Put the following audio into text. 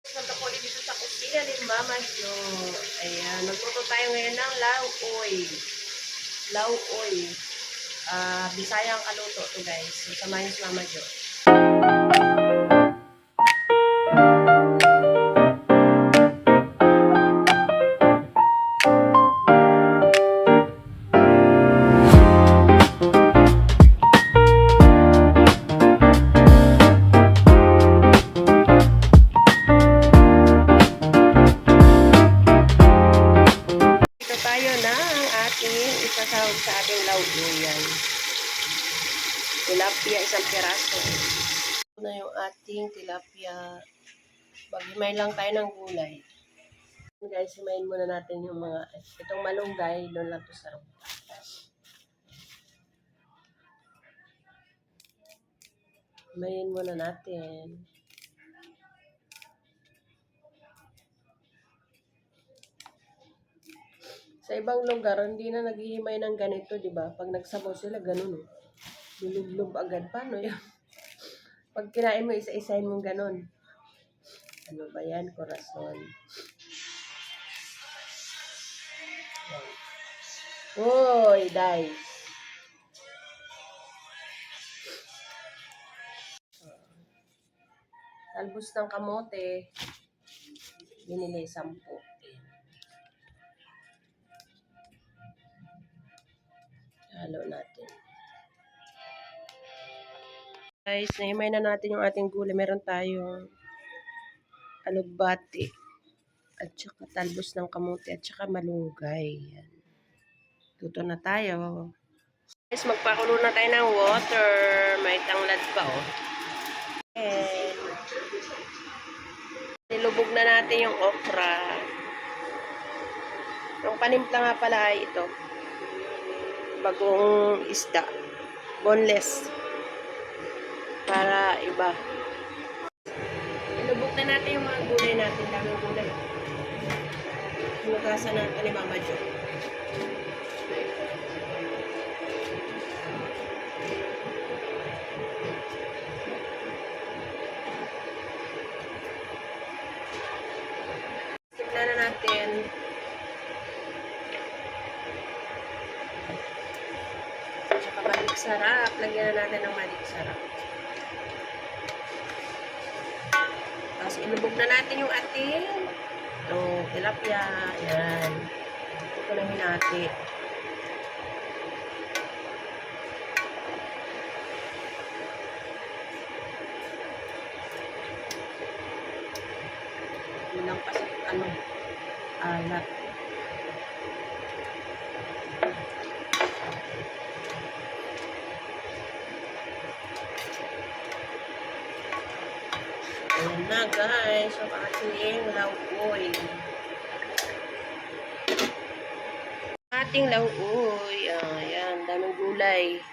Punta po dito sa kusina ni Mama Jo. Ayan, nagluto tayo ngayon ng lauoy. Lauoy. Bisayang kaluto to guys. So, samahin si Mama Jo. Isasahog sa ating lauloyan. Tilapia, isang piraso. Ito na yung ating tilapia. Maghimay lang tayo ng gulay. Guys, himayin muna natin yung mga, itong malunggay, doon lang to sa rumpa. Himayin muna natin. Sa ibang lugar, hindi na naghihimay ng ganito, di ba? Pag nagsabaw sila, ganun. Lulublob agad. Paano yan? Pag kinain mo, isa-isahin mong ganun. Ano ba yan? Corazon. Uy, guys. Talbos ng kamote. Binili 10. Halo natin. Guys, nahimay na natin yung ating gulay. Meron tayong alugbati at saka talbos ng kamote at saka malunggay. Yan. Luto na tayo. Guys, magpakulo na tayo ng water. May tanglad pa, oh. And nilubog na natin yung okra. Yung panimpla nga pala ay ito. Bagong isda. Boneless. Para iba. Nilubog na natin yung mga gulay natin. Daming gulay. Hinugasan natin ni Mama Jo. Tignan na natin. Tsaka balik sarap. Lagyan na natin ng balik sarap. Tapos ilubog na natin yung ating tilapia. Ayan. Ito na hinati. Bilang pa sa alat. Ayan na guys. So, ating lauoy. Ating lauoy. Ayan. Daming gulay.